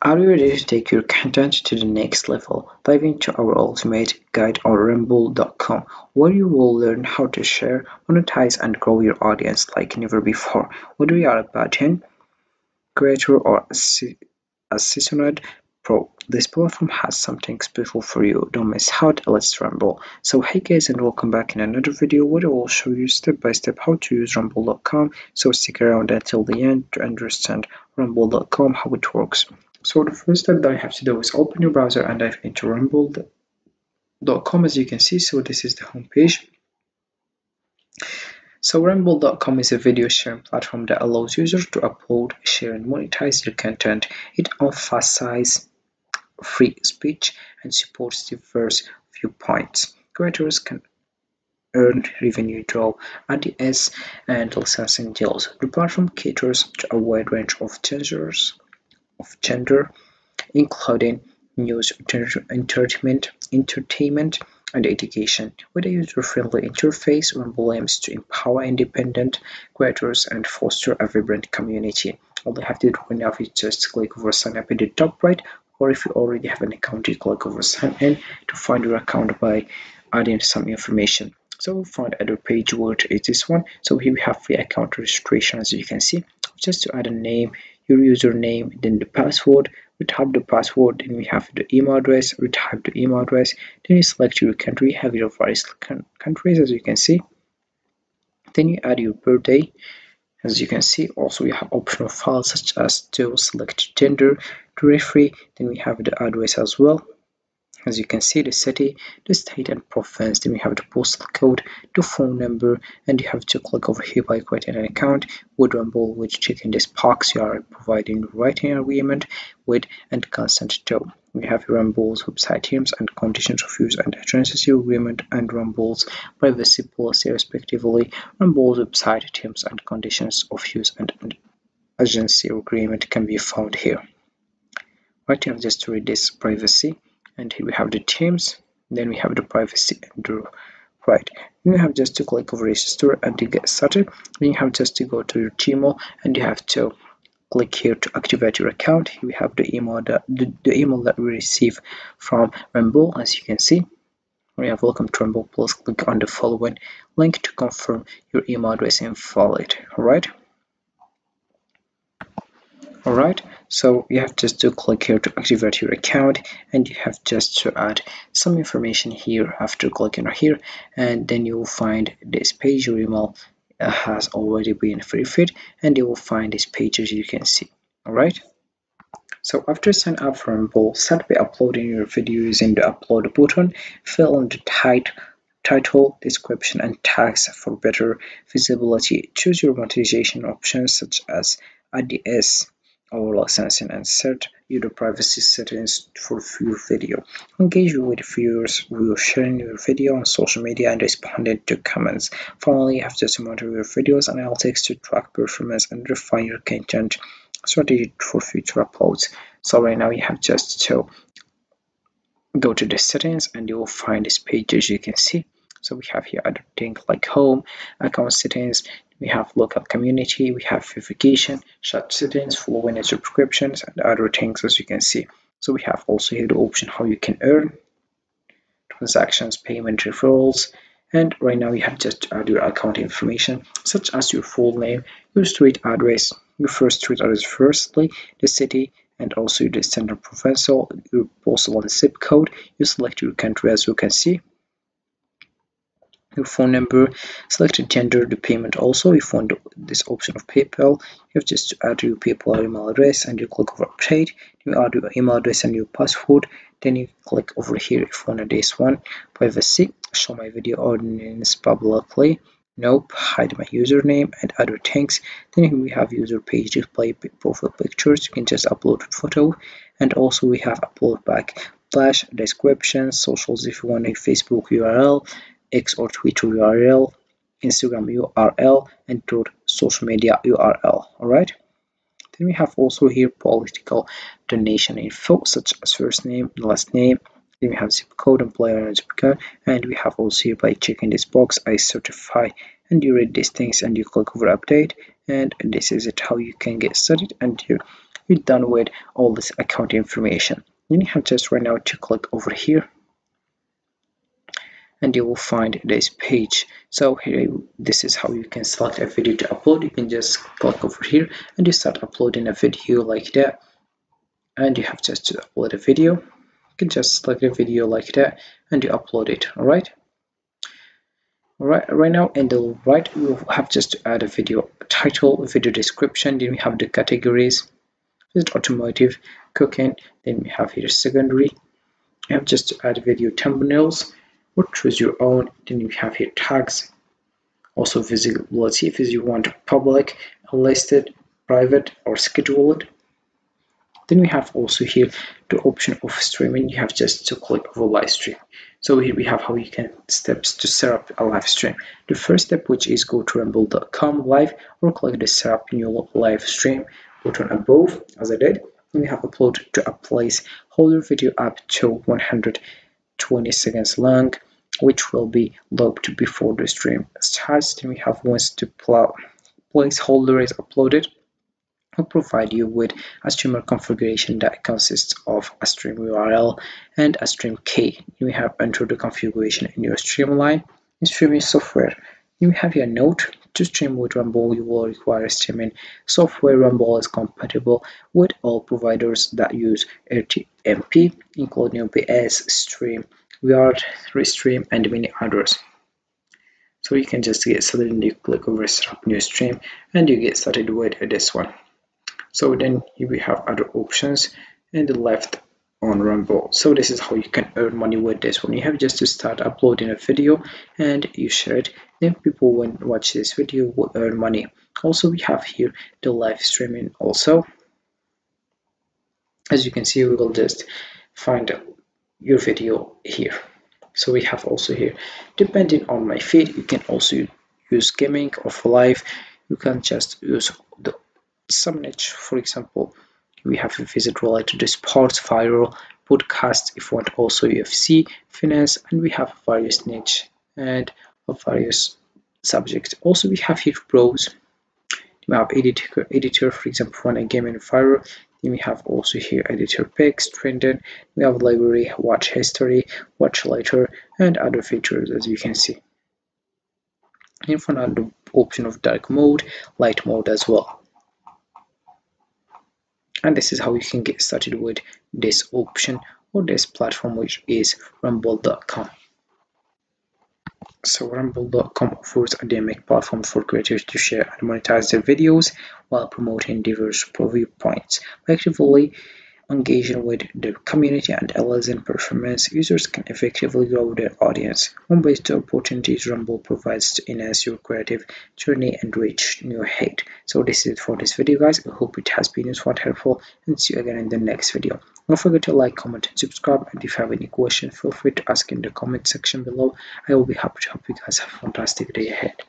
Are you ready to take your content to the next level? Dive into our ultimate guide on Rumble.com, where you will learn how to share, monetize, and grow your audience like never before. Whether you are a pattern creator or a seasoned pro, this platform has something special for you. Don't miss out. Let's Rumble. So hey guys, and welcome back in another video where I will show you step by step how to use Rumble.com. So stick around until the end to understand Rumble.com, how it works. So the first step that I have to do is open your browser and dive into rumble.com, as you can see. So this is the home page. So rumble.com is a video sharing platform that allows users to upload, share, and monetize their content. It emphasizes free speech and supports diverse viewpoints. Creators can earn revenue through ads and licensing deals. The platform caters to a wide range of gender, including news, entertainment, and education. With a user-friendly interface, Rumble aims to empower independent creators and foster a vibrant community. All you have to do now is just click over sign up in the top right, or if you already have an account, you click over sign in to find your account by adding some information. So we'll find other page where it is this one. So here we have free account registration, as you can see. Just to add a name, your username, then the password. We type the password, then we have the email address. We type the email address, then you select your country. Have your various countries, as you can see. Then you add your birthday, as you can see. Also you have optional files such as to select gender, to referee. Then we have the address as well. As you can see, the city, the state, and province. Then we have the postal code, the phone number, and you have to click over here by creating an account with Rumble, which checking this box you are providing writing agreement with and consent to. We have Rumble's website terms and conditions of use and agency agreement and Rumble's privacy policy respectively. Rumble's website terms and conditions of use and agency agreement can be found here. Right, you have just to read this privacy. And here we have the terms, then we have the privacy and the right. Then you have just to click over register and to get started. Then you have just to go to your Gmail and you have to click here to activate your account. Here we have the email that we receive from Rumble, as you can see. We have welcome to Rumble. Please click on the following link to confirm your email address invalid. Alright, so you have just to click here to activate your account, and you have just to add some information here after clicking here, and then you will find this page. Your email has already been verified, and you will find this page, as you can see. Alright, so after sign up for Rumble, start by uploading your video using the upload button. Fill in the title, description, and tags for better visibility. Choose your monetization options such as ads or licensing, and set your privacy settings for your video. Engage with viewers while sharing your video on social media and responding to comments. Finally, you have to monitor your videos analytics to track performance and refine your content strategy for future uploads. So right now you have just to go to the settings and you will find this page, as you can see. So we have here other things like home, account settings, we have local community, we have verification, chat settings, following and subscriptions, and other things, as you can see. So we have also here the option how you can earn, transactions, payment, referrals, and right now you have just to add your account information such as your full name, your street address, your first street address firstly, the city, and also the standard provincial, your postal and zip code. You select your country, as you can see, your phone number, select the gender, the payment. Also, if you want this option of PayPal, you have just to add your PayPal email address and you click over update. You add your email address and your password, then you click over here if you want this one, privacy, show my video audience publicly, nope, hide my username, and other things. Then here we have user page display profile pictures. You can just upload a photo, and also we have upload back flash description, socials if you want a Facebook URL, X or Twitter URL, Instagram URL, and your social media URL. Alright, then we have also here political donation info such as first name, last name. Then we have zip code, employer and zip code, and we have also here by checking this box I certify, and you read these things and you click over update, and this is it how you can get started and you you're done with all this account information. Then you have just right now to click over here and you will find this page. So here, this is how you can select a video to upload. You can just click over here and you start uploading a video like that, and you have just to upload a video. You can just select a video like that and you upload it. Right now in the right, you have just to add a video title, video description. Then we have the categories: is it automotive, cooking. Then we have here secondary. You have just to add video thumbnails or choose your own. Then you have here tags, also visibility if you want public, listed, private, or scheduled. Then we have also here the option of streaming. You have just to click over live stream. So here we have how you can steps to set up a live stream. The first step, which is go to rumble.com live or click the set up new live stream button above, as I did. And we have upload to a placeholder video up to 120 seconds long, which will be logged before the stream starts. Then we have once the placeholder is uploaded, will provide you with a streamer configuration that consists of a stream URL and a stream key. You have entered the configuration in your streamline. In streaming software, you have your note. To stream with Rumble, you will require streaming software. Rumble is compatible with all providers that use RTMP, including OBS, Stream, VR, Restream, and many others. So you can just get started and you click over set up new stream and you get started with this one. So then we have other options in the left on Rumble. So this is how you can earn money with this one. You have just to start uploading a video and you share it. Then people when watch this video will earn money. Also we have here the live streaming also. As you can see, we will just find your video here. So we have also here, depending on my feed, you can also use gaming or for live. You can just use the some niche. For example, we have a visit related to sports, viral, podcast, if you want also UFC, finance, and we have various niche and various subjects. Also we have here pros. We have editor, for example, for a game and viral. Then we have also here editor picks, trending. We have library, watch history, watch later, and other features, as you can see. In front of the option of dark mode, light mode as well. And this is how you can get started with this option or this platform, which is rumble.com. So rumble.com offers a dynamic platform for creators to share and monetize their videos while promoting diverse viewpoints. By actively engaging with the community and analyzing performance, users can effectively grow their audience. One way to opportunities Rumble provides to enhance your creative journey and reach new heights. So this is it for this video, guys. I hope it has been useful and helpful, and see you again in the next video. Don't forget to like, comment, and subscribe. And if you have any questions, feel free to ask in the comment section below. I will be happy to help you guys have a fantastic day ahead.